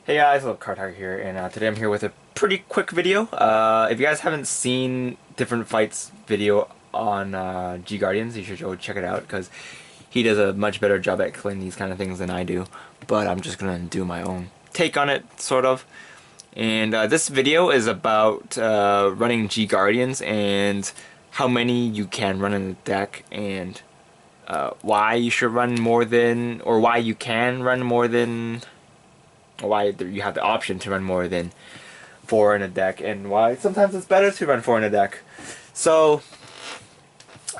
Hey guys, Cardfight here, and today I'm here with a pretty quick video. If you guys haven't seen Different Fights video on G Guardians, you should go check it out because he does a much better job at explaining these kind of things than I do. But I'm just gonna do my own take on it, sort of. And this video is about running G Guardians and how many you can run in the deck and why you should run more than, or why you can run more than, why you have the option to run more than 4 in a deck, and why sometimes it's better to run 4 in a deck. So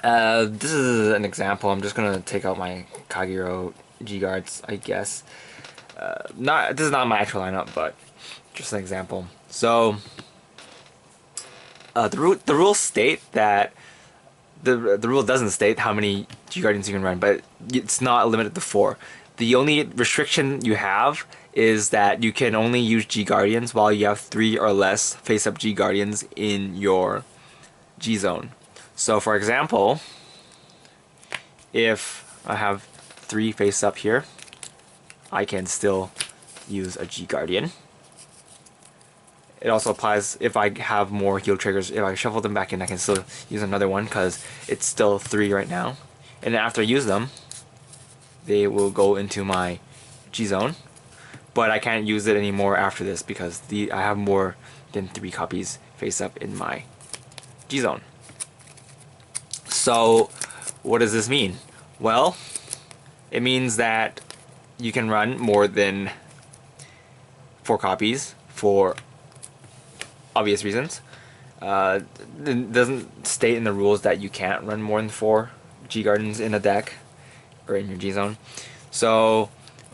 this is an example. I'm just gonna take out my Kagero G guards, I guess. This is not my actual lineup, but just an example. So the rules state that the rule doesn't state how many G Guardians you can run, but it's not limited to 4. The only restriction you have is that you can only use G Guardians while you have 3 or less face-up G Guardians in your G zone. So for example, if I have 3 face-up here, I can still use a G Guardian. It also applies if I have more heal triggers. If I shuffle them back in, I can still use another one because it's still 3 right now. And then after I use them, they will go into my G zone. But I can't use it anymore after this because I have more than 3 copies face up in my G zone. So what does this mean? Well, it means that you can run more than 4 copies for obvious reasons. It doesn't state in the rules that you can't run more than 4 G Guardians in a deck or in your G zone. So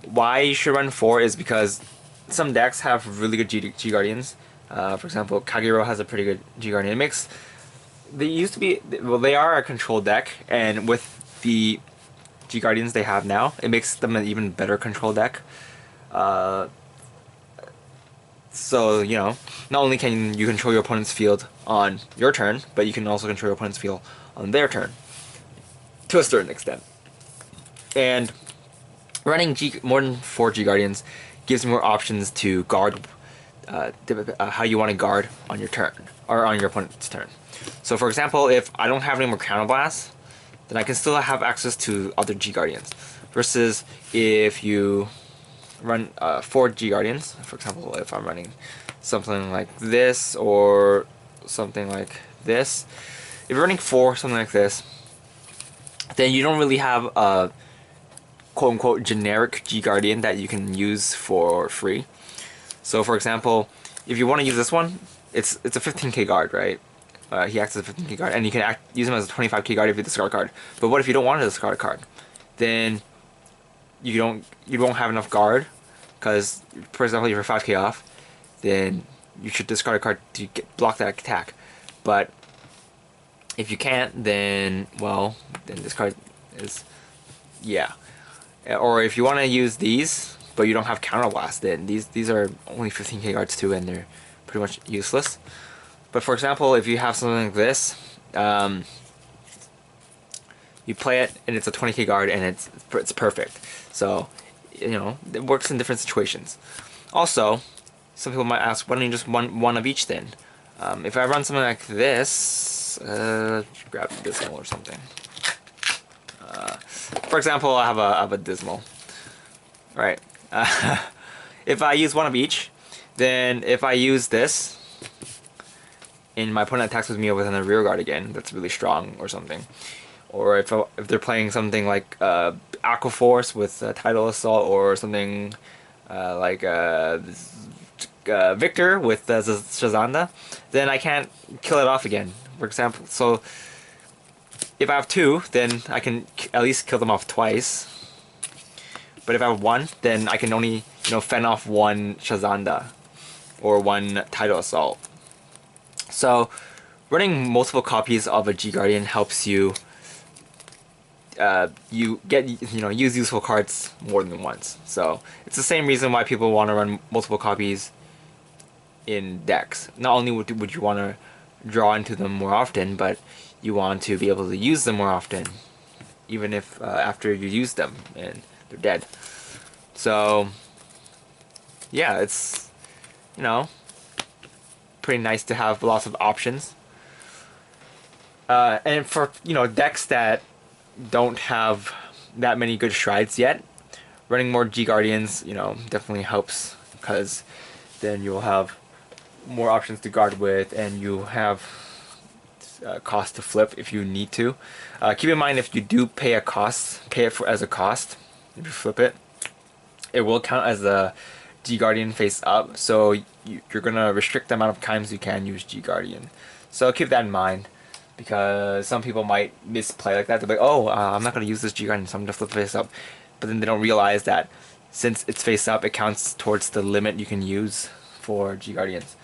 why you should run 4 is because some decks have really good G Guardians. For example, Kagero has a pretty good G Guardian. They are a control deck, and with the G Guardians they have now, it makes them an even better control deck. So, you know, not only can you control your opponent's field on your turn, but you can also control your opponent's field on their turn, to a certain extent. And running more than 4 G Guardians gives you more options to guard how you want to guard on your turn, or on your opponent's turn. So for example, if I don't have any more counterblasts, then I can still have access to other G Guardians. Versus if you run 4 G Guardians, for example, if I'm running something like this or something like this, if you're running 4, something like this, then you don't really have a quote-unquote generic G Guardian that you can use for free. So for example, if you want to use this one, it's a 15k guard, right? He acts as a 15k guard, and you can use him as a 25k guard if you discard a card. But what if you don't want to discard a card? Then you won't have enough guard, because for example, if you're 5k off, then you should discard a card to block that attack. But if you can't, then well, then this card is, yeah. Or if you want to use these, but you don't have counterblast, then these are only 15k guards too, and they're pretty much useless. But for example, if you have something like this, you play it and it's a 20k guard and it's perfect. So, you know, it works in different situations. Also, some people might ask, why don't you just one of each then? If I run something like this, grab a Dismal or something. For example, I have a Dismal. Right. If I use one of each, then if I use this, and my opponent attacks with me within a rear guard again, that's really strong or something. Or if they're playing something like Aqua Force with Tidal Assault, or something like Victor with Shazanda, then I can't kill it off again, for example. So if I have 2, then I can at least kill them off twice. But if I have 1, then I can only, you know, fend off 1 Shazanda or 1 Tidal Assault. So running multiple copies of a G Guardian helps you use useful cards more than once. So it's the same reason why people want to run multiple copies in decks. Not only would you want to draw into them more often, but you want to be able to use them more often, even if after you use them and they're dead. So yeah, it's, you know, pretty nice to have lots of options. And for, you know, decks that don't have that many good strides yet, running more G Guardians, you know, definitely helps, because then you'll have more options to guard with, and you have cost to flip if you need to. Keep in mind, if you do pay a cost, pay it for as a cost. If you flip it, it will count as a G Guardian face up. So you're gonna restrict the amount of times you can use G Guardian. So keep that in mind, because some people might misplay like that. They're like, oh, I'm not gonna use this G Guardian, so I'm gonna flip face up. But then they don't realize that since it's face up, it counts towards the limit you can use for G Guardians.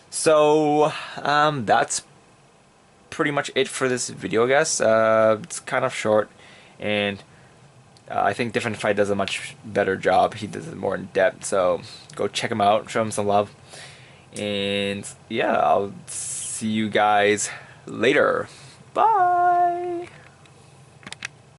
So that's pretty much it for this video, I guess. It's kind of short, and I think DifferentFight does a much better job. He does it more in depth, so go check him out, show him some love, and yeah, I'll see you guys later. Bye!